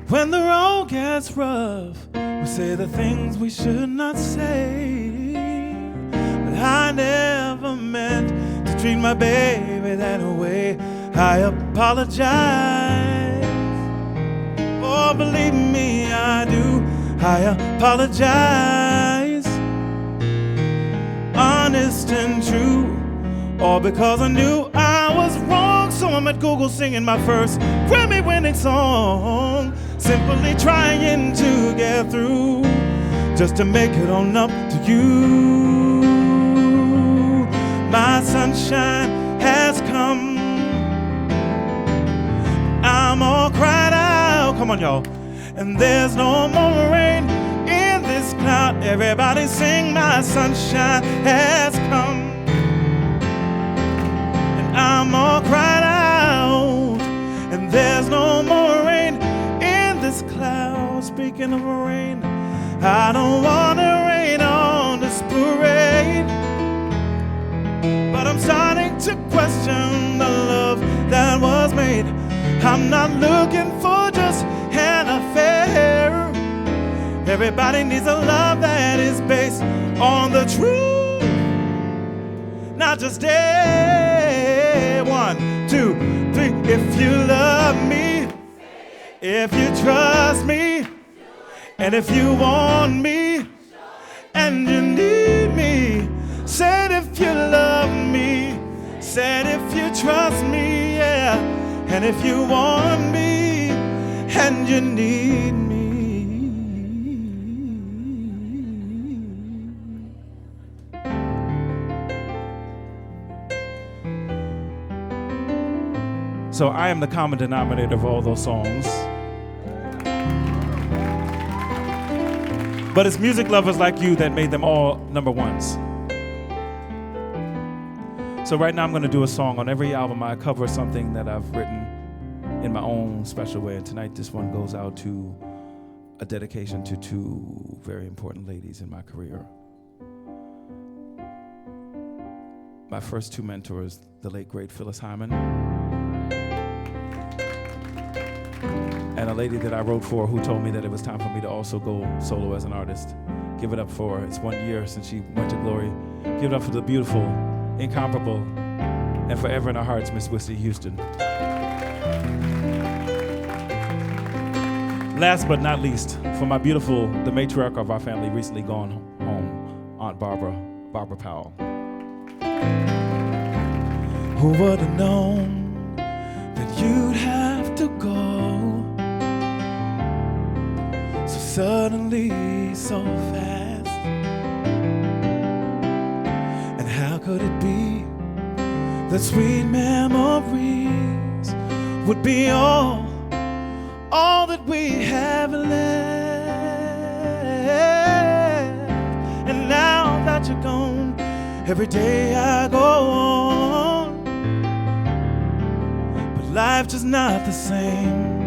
When the road gets rough, we say the things we should not say. But I never meant to treat my baby that way. I apologize. Oh, believe me, I do. I apologize. Honest and true. All because I knew I was wrong. So I'm at Google singing my first Grammy-winning song. Simply trying to get through, just to make it on up to you. My sunshine has come. I'm all cried out. Come on, y'all. And there's no more rain in this cloud. Everybody sing, my sunshine has come. And I'm all cried out. And there's no more rain in this cloud. Speaking of rain, I don't want to rain on this parade. But I'm starting to question the love that was made. I'm not looking for just an affair. Everybody needs a love that is based on the truth, not just day. 1, 2, 3. If you love me, if you trust me, and if you want me, and you need me, said if you love me, said if you trust me, yeah, and if you want me, and you need me. So I am the common denominator of all those songs. But it's music lovers like you that made them all number ones. So right now I'm going to do a song. On every album I cover something that I've written in my own special way. And tonight this one goes out to a dedication to 2 very important ladies in my career. My first 2 mentors, the late great Phyllis Hyman, and a lady that I wrote for who told me that it was time for me to also go solo as an artist. Give it up for, it's 1 year since she went to glory. Give it up for the beautiful, incomparable, and forever in our hearts, Miss Whitney Houston. Last but not least, for my beautiful, the matriarch of our family, recently gone home, Aunt Barbara Powell. Who would have known that you'd have to go so suddenly, so fast? And how could it be that sweet memories would be all that we have left? And now that you're gone, every day I go on, but life's just not the same.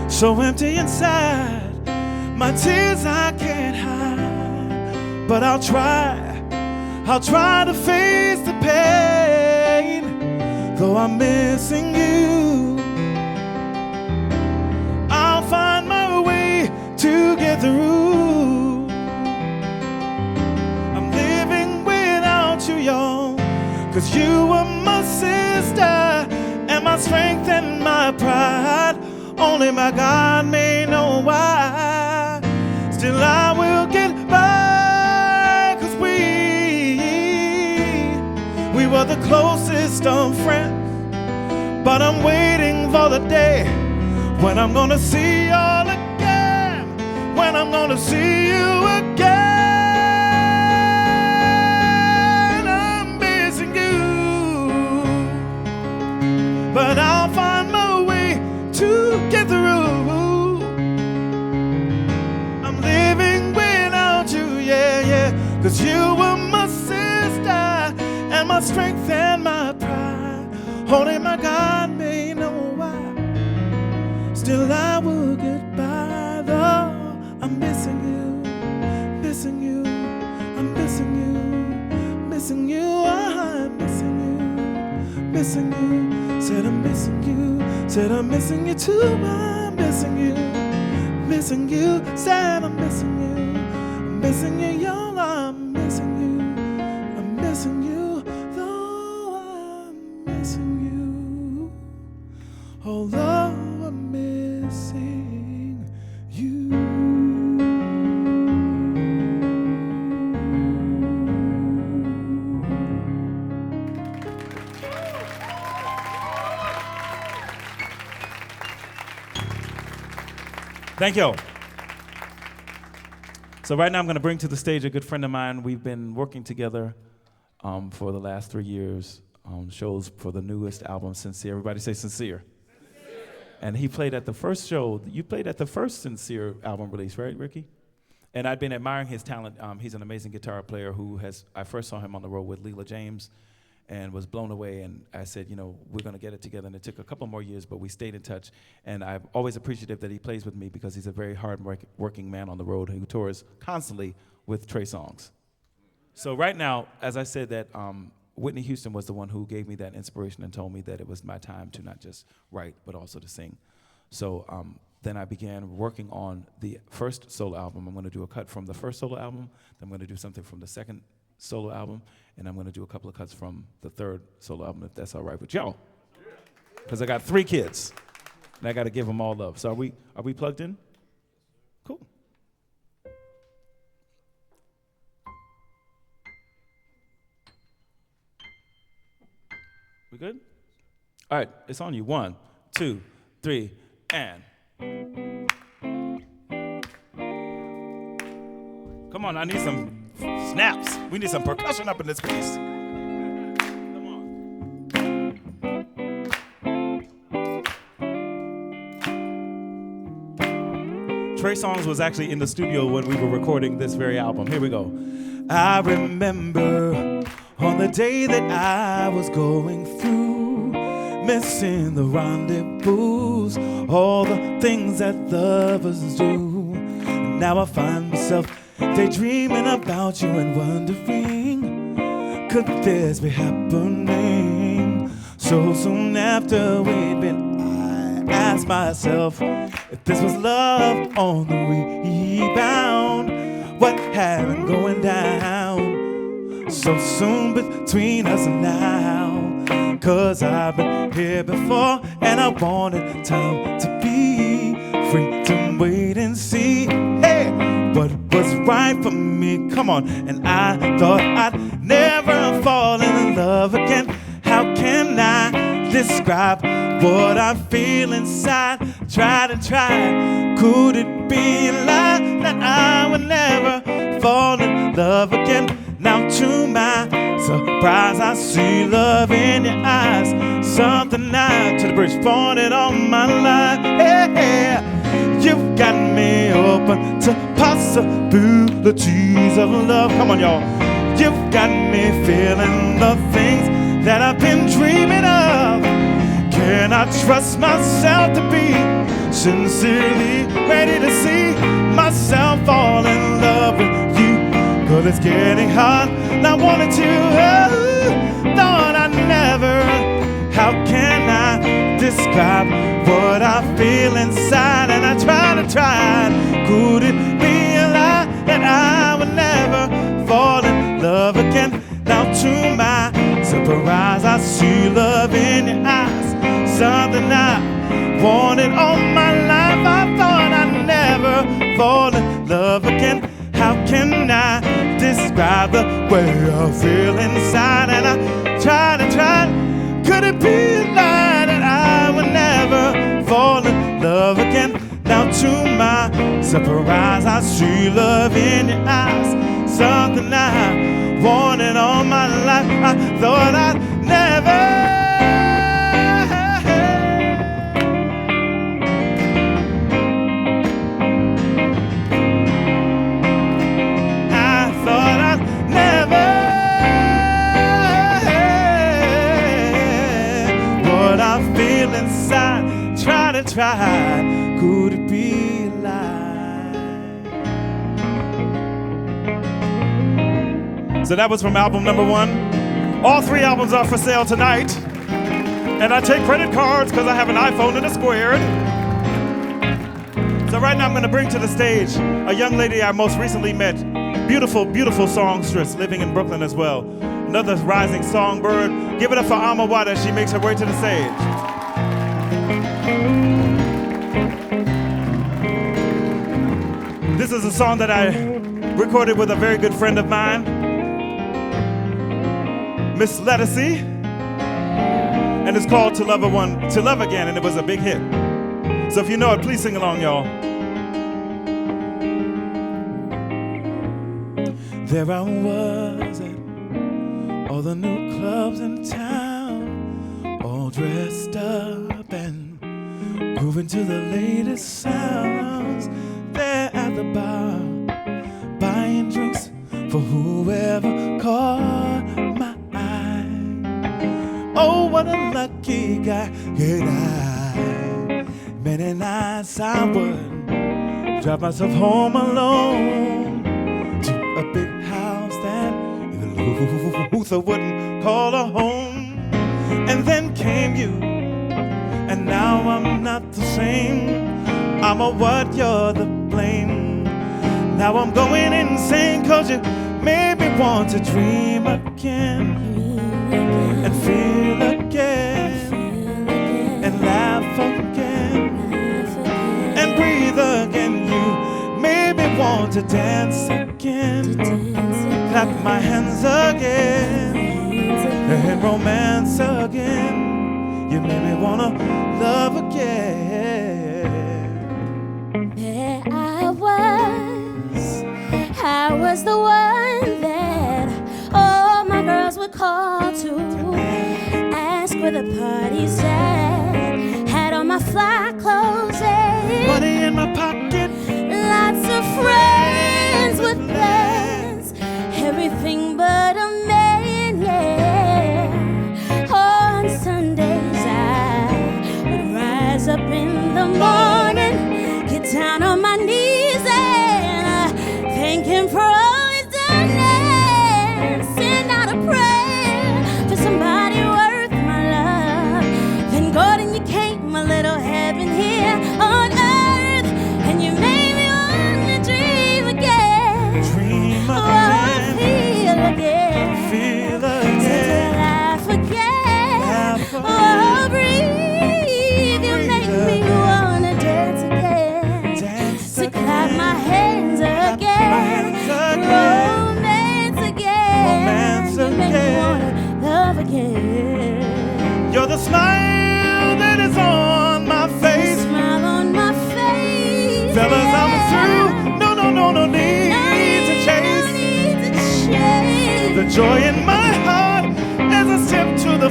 So empty inside, my tears I can't hide, but I'll try to face the pain. Though I'm missing you, I'll find my way to get through. I'm living without you, y'all, 'cause you were my sister and my strength and my pride. Only my God may know why. Still I will get by, 'cause we were the closest of friends. But I'm waiting for the day when I'm gonna see y'all again, when I'm gonna see you again. I'm missing you, but I'll find my way to get through. I'm living without you, yeah, yeah, 'cause you were my sister and my strength and my pride. Only my God may know why. Still I will get by, though I'm missing you, missing you, I'm missing you, missing you, I'm missing you, missing you. Said I'm missing you, Said I'm missing you too, I'm missing you. Missing you, said I'm missing you. I'm missing you, y'all, I'm missing you. I'm missing you, though I'm missing you. Oh, Lord, I'm missing you. Thank you. So right now I'm going to bring to the stage a good friend of mine. We've been working together for the last 3 years on shows for the newest album, Sincere. Everybody say Sincere. And he played at the first show. You played at the first Sincere album release, right, Ricky? And I'd been admiring his talent. He's an amazing guitar player I first saw him on the road with Leela James and was blown away. And I said, you know, we're going to get it together. And it took a couple more years, but we stayed in touch. And I'm always appreciative that he plays with me because he's a very hard-working man on the road who tours constantly with Trey Songz. So right now, as I said that Whitney Houston was the one who gave me that inspiration and told me that it was my time to not just write, but also to sing. So then I began working on the first solo album. I'm going to do a cut from the first solo album. Then I'm going to do something from the second solo album. And I'm going to do a couple of cuts from the third solo album, if that's all right with y'all. Because I got 3 kids, and I got to give them all love. So are we plugged in? Cool. We good? All right, it's on you. 1, 2, 3, and. Come on, I need some snaps. We need some percussion up in this piece. Come on. Trey Songz was actually in the studio when we were recording this very album. Here we go. I remember on the day that I was going through, missing the rendezvous, all the things that lovers do. And now I find myself daydreaming about you and wondering, could this be happening? So soon after we'd been, I asked myself if this was love on the rebound. What had been going down so soon between us now? 'Cause I've been here before and I wanted time to be free to wait and see. Hey, what was right for me, come on. And I thought I'd never fall in love again. How can I describe what I feel inside? Tried and tried, could it be a lie that I would never fall in love again? Now to my surprise, I see love in your eyes. Something I to the bridge pointed on my line. Yeah. You've got me open to possibilities of love. Come on, y'all. You've got me feeling the things that I've been dreaming of. Can I trust myself to be sincerely ready to see myself fall in love with you? 'Cause it's getting hard, not wanting to, thought I never. How can I describe what I feel inside? And I tried. Could it be a lie that I would never fall in love again? Now to my surprise, I see love in your eyes. Something I wanted all my life. I thought I'd never fall in love again. How can I describe the way I feel inside? And I tried. Could it be a lie that I would never fall in love again? Now to my surprise, I see love in your eyes. Something I wanted all my life. I thought I'd never. Tried, could it be a lie? So that was from album number 1. All 3 albums are for sale tonight. And I take credit cards because I have an iPhone and a squared. So right now I'm going to bring to the stage a young lady I most recently met. Beautiful, beautiful songstress living in Brooklyn as well. Another rising songbird. Give it up for Alma Watt as she makes her way to the stage. This is a song that I recorded with a very good friend of mine, Miss Lettucey, and it's called To Love Again, and it was a big hit. So if you know it, please sing along, y'all. There I was at all the new clubs in town, all dressed up and grooving to the latest sounds. There at the bar, buying drinks for whoever caught my eye. Oh, what a lucky guy. Good night. Many nights I would drive myself home alone to a big house that even Luther wouldn't call a home. And then came you, and now I'm not the same. I'm a what, you're the blame. Now I'm going insane, cause you made me want to dream again, and feel again, and laugh again, and breathe again. You made me want to dance again, clap my hands again, and romance again. You made me wanna love again. There I was the one that all my girls would call to ask where the party's at. Had all my fly clothes and money in my pocket, lots of friends with plans, everything but a man, yeah. On Sundays I would rise up in the morning, get down on my knees and thank him for all he's done, and send out a prayer for somebody worth my love. Then Gordon, you came a little heaven here on earth, and you made me want to dream again. Dream again. Oh, feel again. Feel again. To laugh again. Laugh Oh, again. breathe. You make me want to dance again. Dance To clap my hands again. Romance again. Romance You make me again. wanna love again. You're the smile that is on my face. Smile on my face. Fellas, I'm through. No need to chase. No need to chase. The joy in my heart as I step to the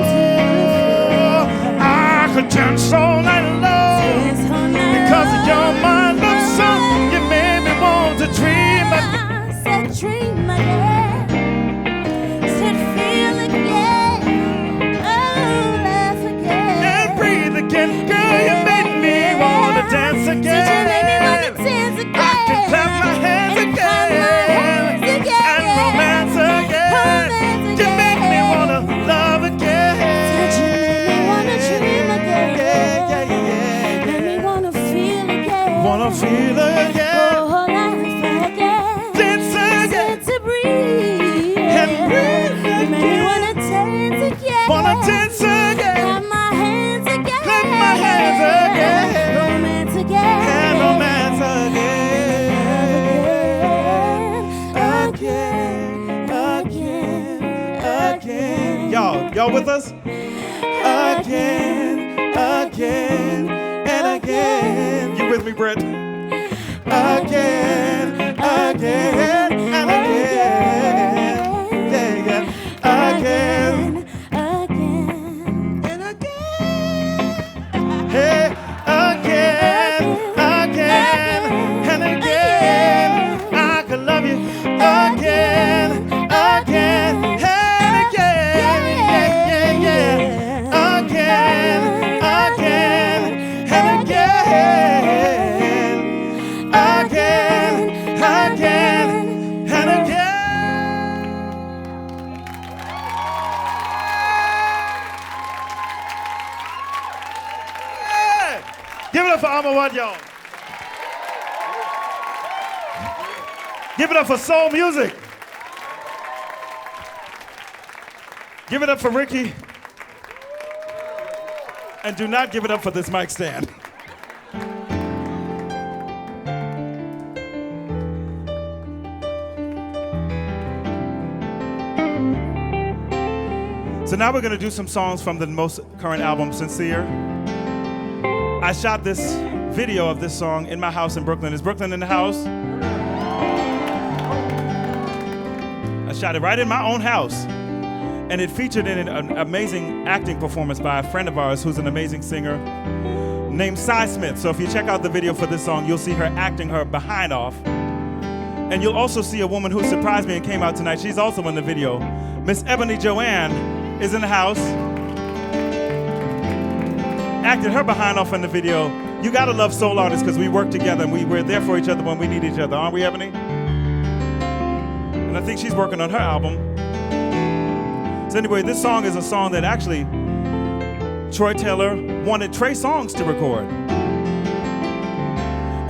floor. I could dance all night long because you're my love song. You made me want to dream again. Said dream again. Said feel again. Oh, laugh again. And breathe again. Girl, you made me want to dance again. Did you make me want to dance again? I can clap my hands And clap my hands again. again. And romance again. Romance You make me again. want to love again. Said you made me want to dream again. Yeah. Made me want to feel again. Wanna feel again. Oh, laugh again. Dance again. To breathe. And breathe You made me again. wanna dance again. Wanna dance again. Clap my hands again. Clap my hands again. Romance again. And romance again. Y'all with us? Again, and again. You with me, Brett? Again, and again. Yeah. Again, and again. Hey, again, and again. I could love you again, and again. Again, Give it up for Amawad, y'all. Give it up for soul music. Give it up for Ricky. And do not give it up for this mic stand. So now we're going to do some songs from the most current album, Sincere. I shot this video of this song in my house in Brooklyn. Is Brooklyn in the house? I shot it right in my own house. And it featured in it an amazing acting performance by a friend of ours who's an amazing singer named Cy Smith. So if you check out the video for this song, you'll see her acting her behind off. And you'll also see a woman who surprised me and came out tonight. She's also in the video. Miss Ebony Joanne is in the house. Acted her behind off in the video. You gotta love soul artists because we work together and we're there for each other when we need each other. Aren't we, Ebony? And I think she's working on her album. So anyway, this song is a song that actually Troy Taylor wanted Trey Songz to record.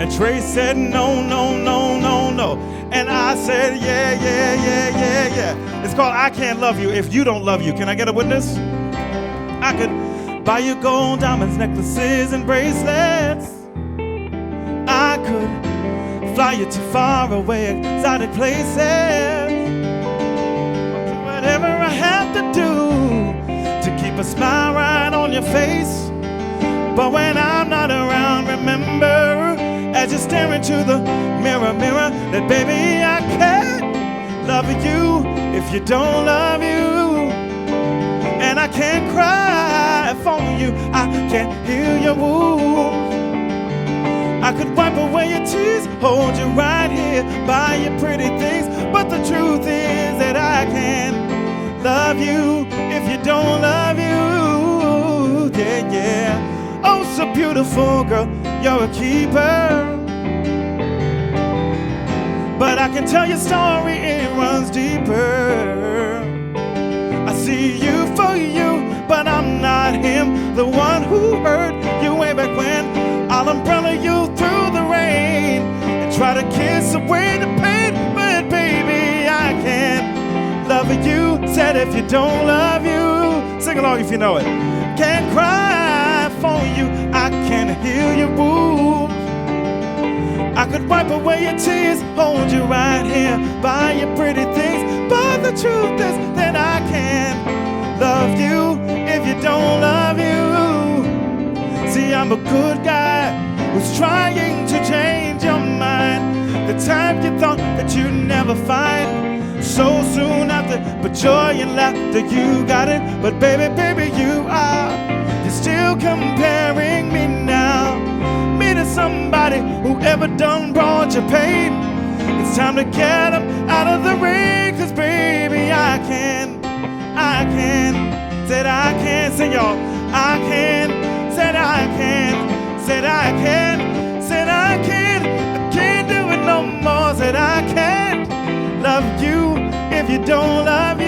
And Trey said, no, no, no, no, no. And I said, yeah, yeah, yeah, yeah, yeah. It's called I Can't Love You If You Don't Love You. Can I get a witness? I could buy you gold, diamonds, necklaces, and bracelets. I could fly you to far away, exotic places. Whatever I have to do to keep a smile right on your face. But when I'm not around, remember, as you stare into the mirror, mirror, that baby I can't love you if you don't love you. And I can't cry for you, I can't heal your wounds. I could wipe away your tears, hold you right here, buy you pretty things. But the truth is that I can't love you if you don't love you. Yeah, yeah. Oh, so beautiful, girl, you're a keeper. But I can tell your story, it runs deeper. I see you for you, but I'm not him, the one who hurt you way back when. I'll umbrella you through the rain and try to kiss away the pain. But baby, I can't love you. Said if you don't love you, sing along if you know it. Can't cry for you, I can't heal your wounds. I could wipe away your tears, hold you right here, buy you pretty things. But the truth is that I can't love you if you don't love you. See, I'm a good guy who's trying to change your mind. The time you thought that you'd never find. So soon after, but joy and laughter, you got it. But baby, baby, you're still comparing me now. Me to somebody who ever done brought you pain. It's time to get them out of the rain. Cause baby, I can, said I can, sing y'all. I can, said I can, said I can, said I can. I can't do it no more, said I can't love you if you don't love you.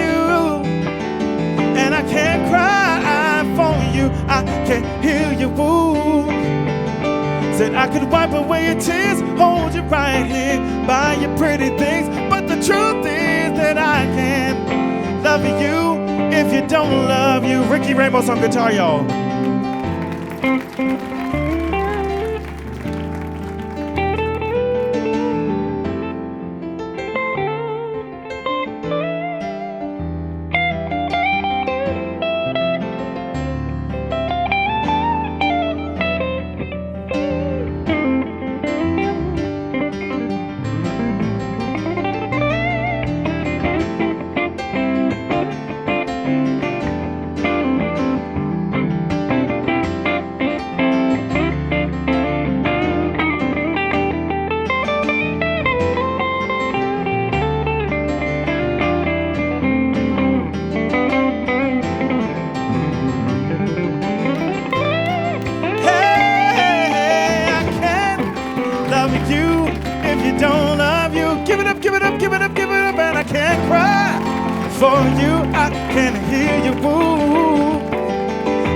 And I can't cry for you, I can't heal your wounds. Said I could wipe away your tears, hold you right here, buy you pretty things. But the truth is that I can't love you if you don't love you. Ricky Ramos on guitar, y'all.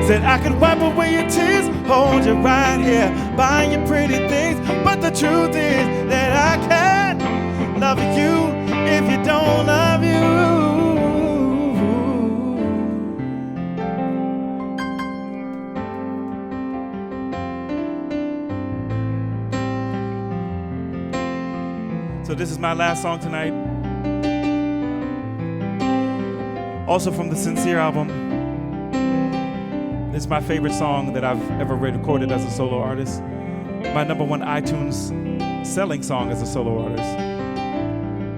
Said I could wipe away your tears, hold you right here, buy you pretty things. But the truth is that I can't love you if you don't love you. So this is my last song tonight. Also from the Sincere album. This is my favorite song that I've ever recorded as a solo artist. My #1 iTunes selling song as a solo artist.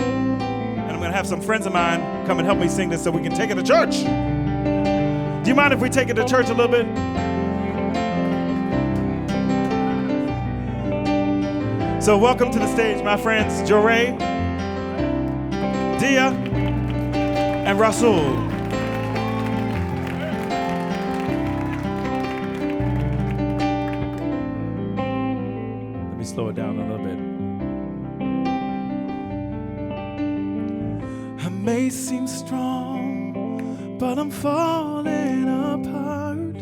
And I'm gonna have some friends of mine come and help me sing this so we can take it to church. Do you mind if we take it to church a little bit? So welcome to the stage, my friends, Joray, Dia, and Rasul. Let me slow it down a little bit. I may seem strong, but I'm falling apart.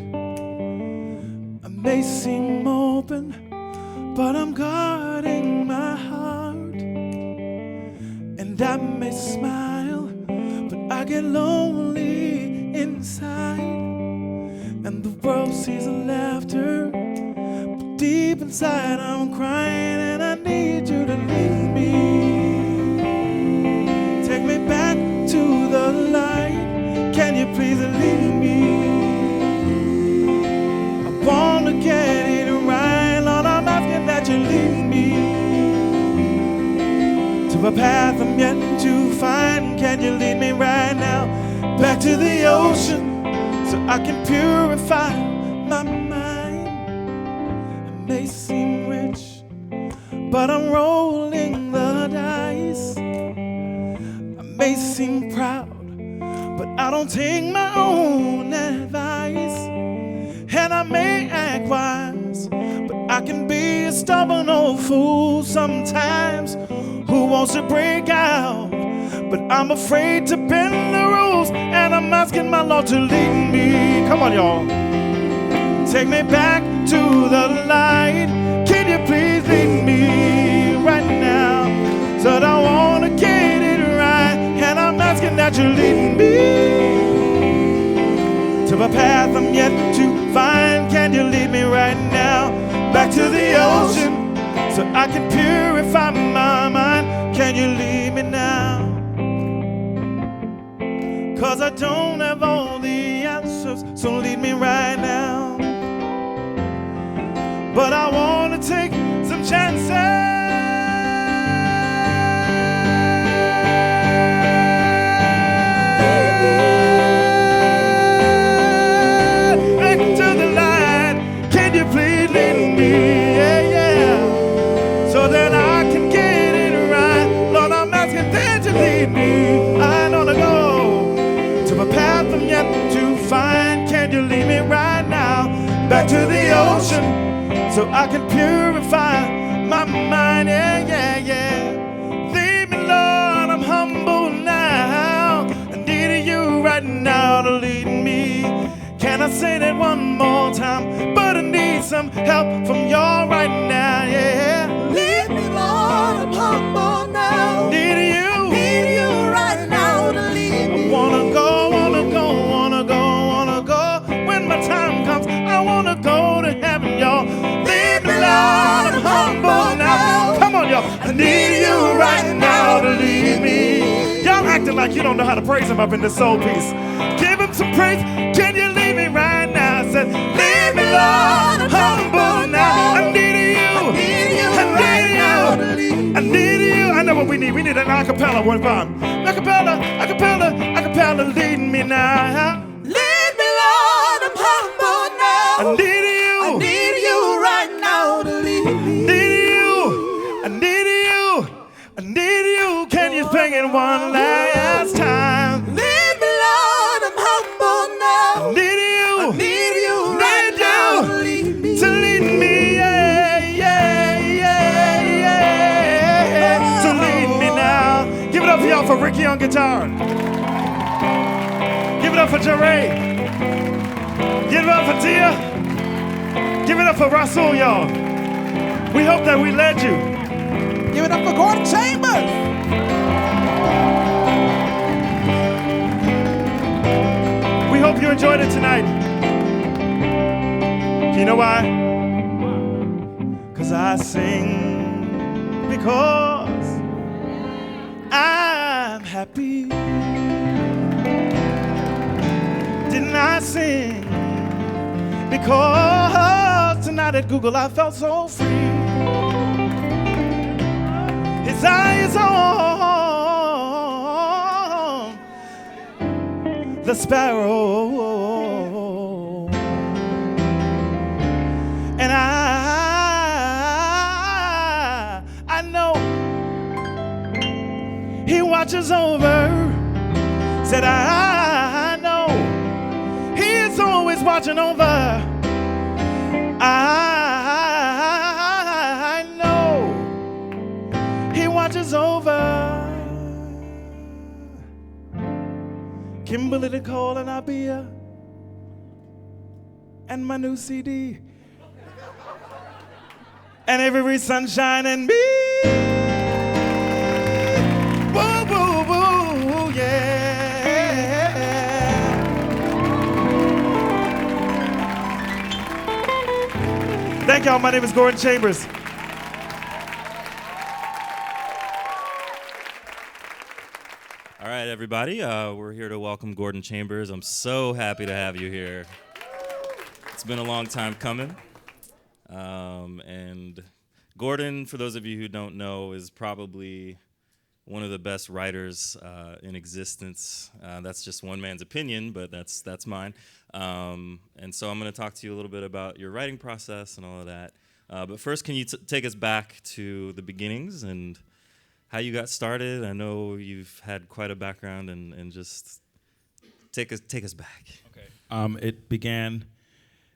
I may seem open, but I'm guarding my heart. And I may smile, but I get lonely inside. And the world sees the laughter, but deep inside I'm crying. And I need you to lead me. Take me back to the light. Can you please lead me? I wanna get it right, Lord, I'm asking that you lead me to a path I'm yet to find. Can you lead me right now back to the ocean so I can purify my mind? I may seem rich, but I'm rolling the dice. I may seem proud, but I don't take my own advice. And I may act wise, but I can be a stubborn old fool sometimes who wants to break out. But I'm afraid to bend the rules, and I'm asking my Lord to lead me. Come on, y'all. Take me back to the light. Can you please lead me right now? So I want to get it right, and I'm asking that you lead me to a path I'm yet to find. Can you lead me right now back to the ocean so I can purify my mind? Can you lead me now? 'Cause I don't have all the answers, so lead me right now. But I want to take some chances. Please lead me, yeah, yeah, so that I can get it right. Lord, I'm asking that you lead me. I wanna go to a path I'm yet to find. Can you lead me right now back to the ocean so I can purify my mind? Yeah, yeah, yeah. Lead me, Lord, I'm humble now. I need you right now to lead me. Can I say that one more time? But I need some help from y'all right now, yeah. Lead me, Lord, I'm humble now. Need you right now to lead me. I wanna go, wanna go, wanna go, wanna go. When my time comes, I wanna go to heaven, y'all. Lead me, Lord, I'm humble now. Come on, y'all. I need you right now to lead me. Y'all acting like you don't know how to praise him up in the soul piece. Give him some praise. Can you lead me right now? I said, lead me, Lord, I'm humble now. I need you. I need you. I need you. I know what we need. We need an acapella one time. Acapella, acapella, acapella, lead me now. Lead me, Lord, I'm humble now. I need you. I need you right now to lead me. Need you. I need you. I need you. Can you sing it one last time? Lead me, Lord, I'm humble now. I need you. I need you right now to lead me. To lead me, yeah, yeah, yeah, yeah. To lead me now. Give it up for y'all for Ricky on guitar. Give it up for Joray. Give it it up for Tia. Give it up for Rasul, y'all. We hope that we led you. Give it up for Gordon Chambers. We hope you enjoyed it tonight. You know why? 'Cause I sing because I'm happy. Didn't I sing because tonight at Google I felt so free. His eyes on the sparrow, and I know he watches over. Said I know he is always watching over. I know he watches over. Kimberly, Nicole, and Abia, and my new CD, and every sunshine and me. Woo, woo, woo, yeah. Thank y'all. My name is Gordon Chambers. All right, everybody. We're here to welcome Gordon Chambers. I'm so happy to have you here. It's been a long time coming. And Gordon, for those of you who don't know, is probably one of the best writers in existence. That's just one man's opinion, but that's mine. And so I'm going to talk to you a little bit about your writing process and all of that. But first, can you take us back to the beginnings and how you got started? I know you've had quite a background, and just take us back. Okay.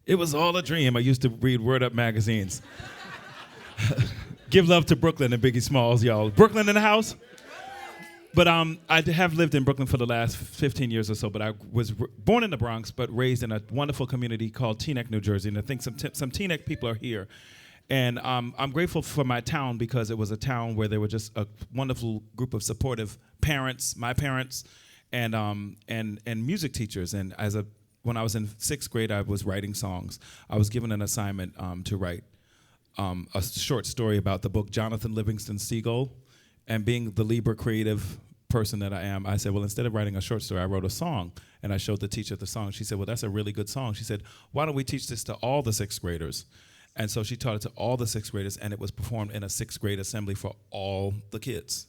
It was all a dream. I used to read Word Up magazines. Give love to Brooklyn and Biggie Smalls, y'all. Brooklyn in the house? But I have lived in Brooklyn for the last 15 years or so, but I was born in the Bronx, but raised in a wonderful community called Teaneck, New Jersey, and I think some Teaneck people are here. And I'm grateful for my town because it was a town where there were just a wonderful group of supportive parents, my parents, and music teachers. And when I was in 6th grade, I was writing songs. I was given an assignment to write a short story about the book Jonathan Livingston Seagull. And being the Libra creative person that I am, I said, well, instead of writing a short story, I wrote a song. And I showed the teacher the song. She said, well, that's a really good song. She said, why don't we teach this to all the 6th graders? And so she taught it to all the 6th graders, and it was performed in a 6th grade assembly for all the kids.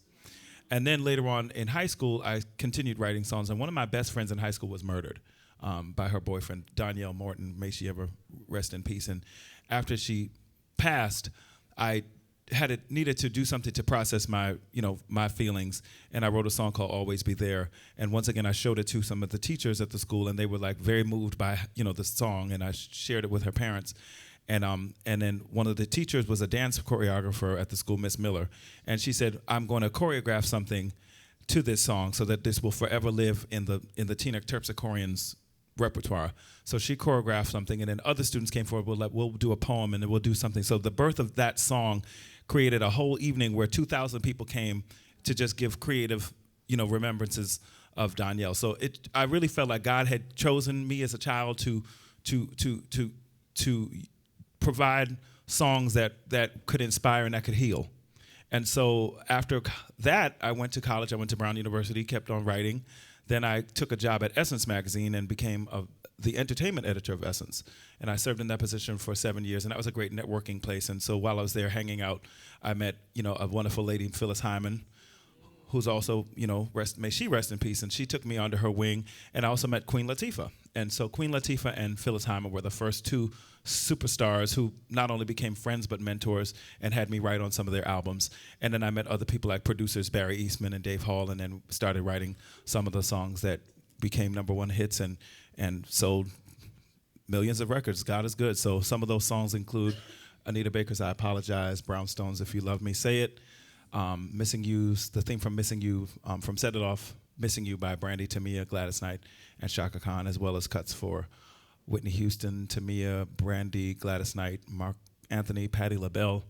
And then later on in high school, I continued writing songs. And one of my best friends in high school was murdered by her boyfriend, Danielle Morton. May she ever rest in peace. And after she passed, I needed to do something to process my feelings, and I wrote a song called Always Be There. And once again, I showed it to some of the teachers at the school, and they were like very moved by the song, and I shared it with her parents. And then one of the teachers was a dance choreographer at the school, Miss Miller, and she said, I'm going to choreograph something to this song so that this will forever live in the Teaneck Terpsichoreans repertoire. So she choreographed something, and then other students came forward. We'll do a poem, and then we'll do something. So the birth of that song created a whole evening where 2,000 people came to just give creative, remembrances of Danielle. So I really felt like God had chosen me as a child to provide songs that could inspire and that could heal. And so after that, I went to college. I went to Brown University, kept on writing. Then I took a job at Essence magazine and became the entertainment editor of Essence. And I served in that position for 7 years, and that was a great networking place. And so while I was there hanging out, I met, a wonderful lady, Phyllis Hyman, who's also, may she rest in peace. And she took me under her wing. And I also met Queen Latifah. And so Queen Latifah and Phyllis Hyman were the first two superstars who not only became friends but mentors and had me write on some of their albums. And then I met other people like producers Barry Eastman and Dave Hall, and then started writing some of the songs that became #1 hits and sold millions of records. God is good. So some of those songs include Anita Baker's I Apologize, Brownstone's If You Love Me, Say It, Missing You's, the theme from Missing You, from Set It Off, Missing You by Brandy Tamia, Gladys Knight, and Shaka Khan, as well as cuts for Whitney Houston, Tamia, Brandy, Gladys Knight, Mark Anthony, Patti LaBelle,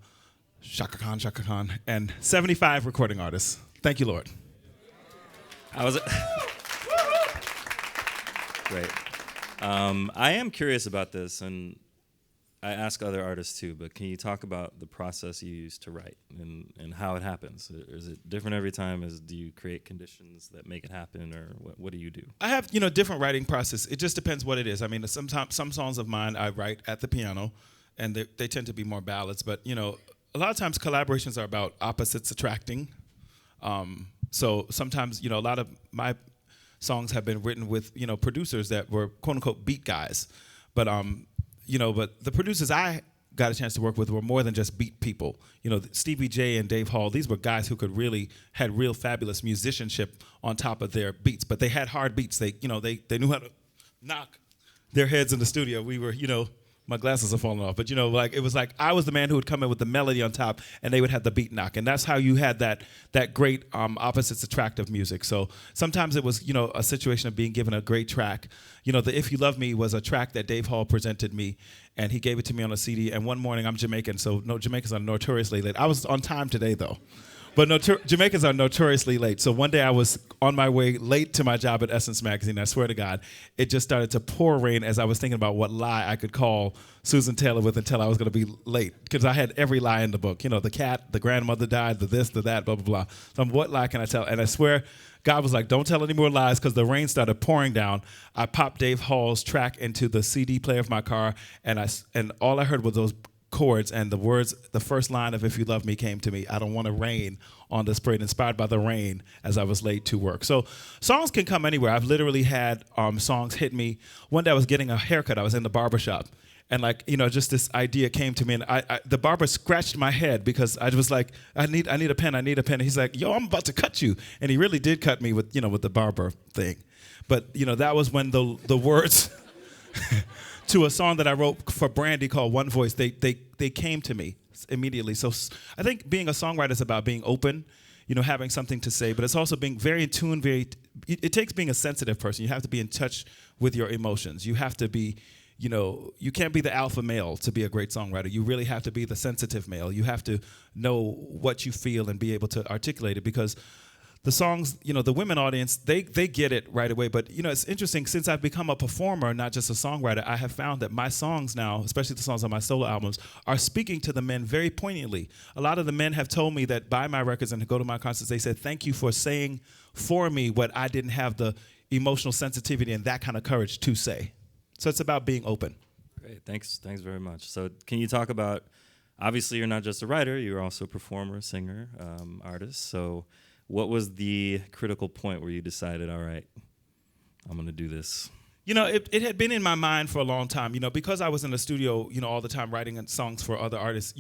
Shaka Khan, and 75 recording artists. Thank you, Lord. I was great. I am curious about this, and I ask other artists too, but can you talk about the process you use to write and how it happens? Is it different every time? Do you create conditions that make it happen, or what do you do? I have, different writing process. It just depends what it is. I mean, sometimes some songs of mine I write at the piano, and they tend to be more ballads. But, a lot of times collaborations are about opposites attracting. So sometimes, a lot of my songs have been written with, producers that were quote unquote beat guys. But the producers I got a chance to work with were more than just beat people. Stevie J and Dave Hall, these were guys who had real fabulous musicianship on top of their beats, but they had hard beats. They knew how to knock their heads in the studio. We were, my glasses are falling off, but it was like I was the man who would come in with the melody on top, and they would have the beat knock, and that's how you had that great opposites attractive music. So sometimes it was a situation of being given a great track. The If You Love Me was a track that Dave Hall presented me, and he gave it to me on a CD. And one morning, I'm Jamaican, so Jamaicans are notoriously late. I was on time today though. But Jamaicans are notoriously late. So one day I was on my way late to my job at Essence Magazine. I swear to God, it just started to pour rain as I was thinking about what lie I could call Susan Taylor with and tell I was going to be late. Because I had every lie in the book. The cat, the grandmother died, the this, the that, blah, blah, blah. So what lie can I tell? And I swear, God was like, don't tell any more lies, because the rain started pouring down. I popped Dave Hall's track into the CD player of my car, and all I heard was those chords and the words. The first line of If You Love Me came to me. I don't want to rain on this parade, inspired by the rain as I was late to work. So songs can come anywhere. I've literally had songs hit me. One day I was getting a haircut. I was in the barbershop, and just this idea came to me, and the barber scratched my head because I was like, I need a pen. And he's like, yo, I'm about to cut you. And he really did cut me with the barber thing. But that was when the words to a song that I wrote for Brandy called One Voice, they came to me immediately. So I think being a songwriter is about being open, having something to say, but it's also being very in tune, it takes being a sensitive person. You have to be in touch with your emotions. You have to be, you can't be the alpha male to be a great songwriter. You really have to be the sensitive male. You have to know what you feel and be able to articulate it, because the songs, the women audience, they get it right away. But, it's interesting. Since I've become a performer, not just a songwriter, I have found that my songs now, especially the songs on my solo albums, are speaking to the men very poignantly. A lot of the men have told me that buy my records and go to my concerts, they said, thank you for saying for me what I didn't have the emotional sensitivity and that kind of courage to say. So it's about being open. Great. Thanks very much. So can you talk about, obviously you're not just a writer, you're also a performer, singer, artist. So what was the critical point where you decided, all right, I'm going to do this? It had been in my mind for a long time, because I was in the studio, all the time writing songs for other artists.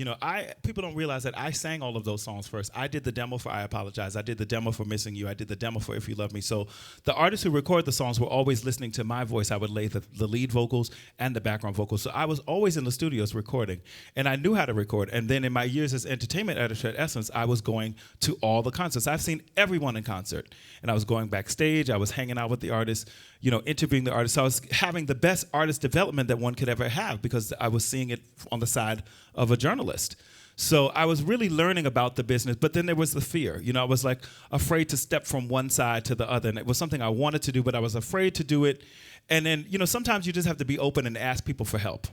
People don't realize that I sang all of those songs first. I did the demo for I Apologize. I did the demo for Missing You. I did the demo for If You Love Me. So the artists who record the songs were always listening to my voice. I would lay the lead vocals and the background vocals. So I was always in the studios recording, and I knew how to record. And then in my years as entertainment editor at Essence, I was going to all the concerts. I've seen everyone in concert, and I was going backstage. I was hanging out with the artists, interviewing the artists. So I was having the best artist development that one could ever have, because I was seeing it on the side of a journalist. So I was really learning about the business, but then there was the fear. I was like afraid to step from one side to the other, and it was something I wanted to do, but I was afraid to do it. And then, sometimes you just have to be open and ask people for help,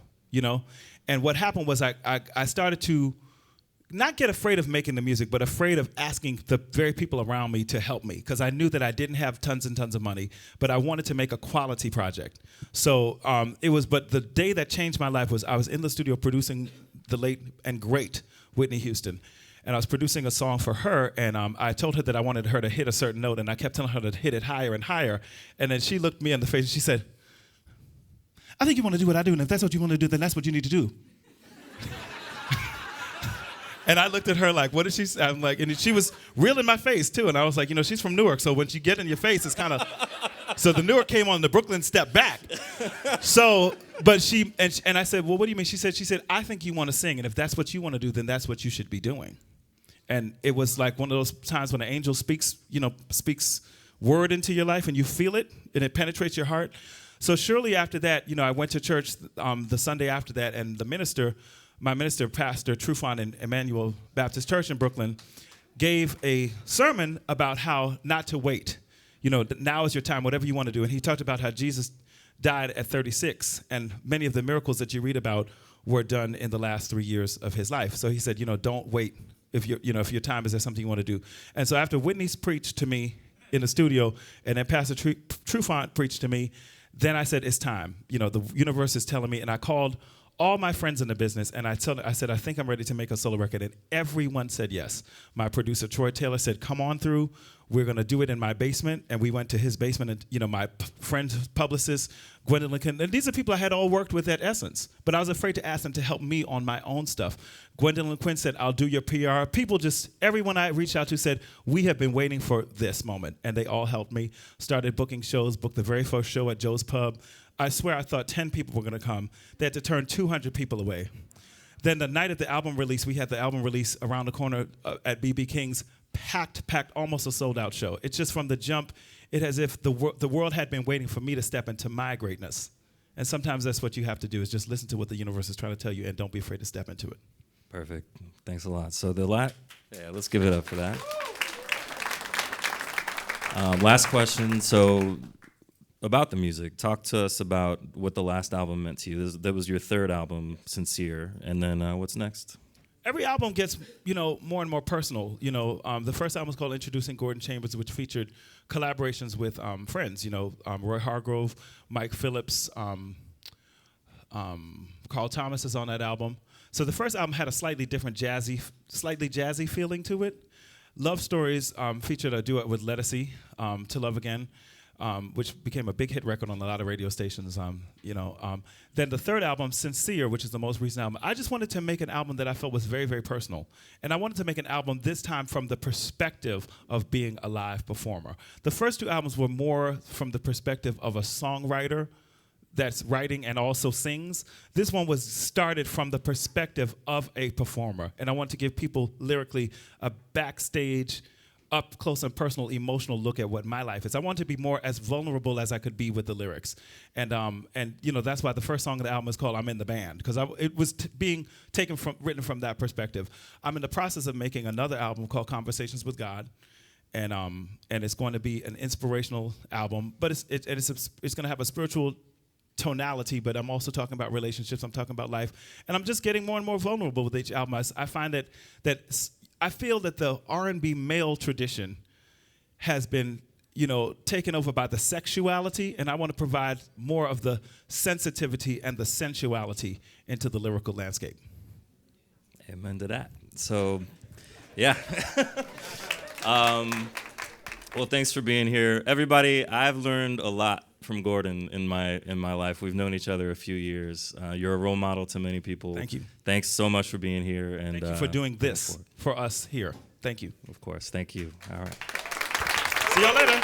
And what happened was I started to not get afraid of making the music, but afraid of asking the very people around me to help me, because I knew that I didn't have tons and tons of money, but I wanted to make a quality project. So but the day that changed my life was I was in the studio producing the late and great Whitney Houston, and I was producing a song for her, and I told her that I wanted her to hit a certain note, and I kept telling her to hit it higher and higher, and then she looked me in the face and she said, I think you want to do what I do, and if that's what you want to do, then that's what you need to do. And I looked at her like, what did she say? I'm like, and she was real in my face too. And I was like, she's from Newark, so when she get in your face, it's kind of. So the Newark came on, the Brooklyn stepped back. So, but she and I said, well, what do you mean? She said, I think you want to sing, and if that's what you want to do, then that's what you should be doing. And it was like one of those times when an angel speaks word into your life, and you feel it, and it penetrates your heart. So shortly after that, I went to church the Sunday after that, and my minister, Pastor Trufant in Emmanuel Baptist Church in Brooklyn, gave a sermon about how not to wait. Now is your time, whatever you want to do. And he talked about how Jesus died at 36, and many of the miracles that you read about were done in the last 3 years of his life. So he said, don't wait if your time is there something you want to do. And so after Whitney's preached to me in the studio, and then Pastor Trufant preached to me, then I said, it's time. The universe is telling me, and I called all my friends in the business, and I said, I think I'm ready to make a solo record, and everyone said yes. My producer, Troy Taylor, said, come on through. We're going to do it in my basement, and we went to his basement, and, my friend, publicist, Gwendolyn Quinn, and these are people I had all worked with at Essence, but I was afraid to ask them to help me on my own stuff. Gwendolyn Quinn said, I'll do your PR. Everyone I reached out to said, we have been waiting for this moment, and they all helped me. Started booking shows, booked the very first show at Joe's Pub. I swear I thought 10 people were going to come. They had to turn 200 people away. Then the night of the album release, we had the album release around the corner at BB King's, packed, almost a sold-out show. It's just from the jump, it's as if the world had been waiting for me to step into my greatness. And sometimes that's what you have to do, is just listen to what the universe is trying to tell you and don't be afraid to step into it. Perfect. Thanks a lot. So let's give it up for that. Last question. So about the music, talk to us about what the last album meant to you. That was your third album, Sincere, and then what's next? Every album gets, more and more personal. The first album was called Introducing Gordon Chambers, which featured collaborations with friends. Roy Hargrove, Mike Phillips, Carl Thomas is on that album. So the first album had a slightly jazzy feeling to it. Love Stories featured a duet with Lettucey, To Love Again, which became a big hit record on a lot of radio stations. Then the third album, Sincere, which is the most recent album, I just wanted to make an album that I felt was very, very personal. And I wanted to make an album this time from the perspective of being a live performer. The first two albums were more from the perspective of a songwriter that's writing and also sings. This one was started from the perspective of a performer. And I want to give people lyrically a backstage, up close and personal, emotional look at what my life is. I want to be more as vulnerable as I could be with the lyrics. And that's why the first song of the album is called I'm in the Band, because it was being written from that perspective. I'm in the process of making another album called Conversations with God. And it's going to be an inspirational album, but it's going to have a spiritual tonality, but I'm also talking about relationships, I'm talking about life, and I'm just getting more and more vulnerable with each album. I find that I feel that the R&B male tradition has been, taken over by the sexuality, and I want to provide more of the sensitivity and the sensuality into the lyrical landscape. Amen to that. So, yeah. Well, thanks for being here, everybody. I've learned a lot from Gordon in my life. We've known each other a few years. You're a role model to many people. Thank you. Thanks so much for being here. And thank you for doing this for us here. Thank you. Of course. Thank you. All right. See y'all later.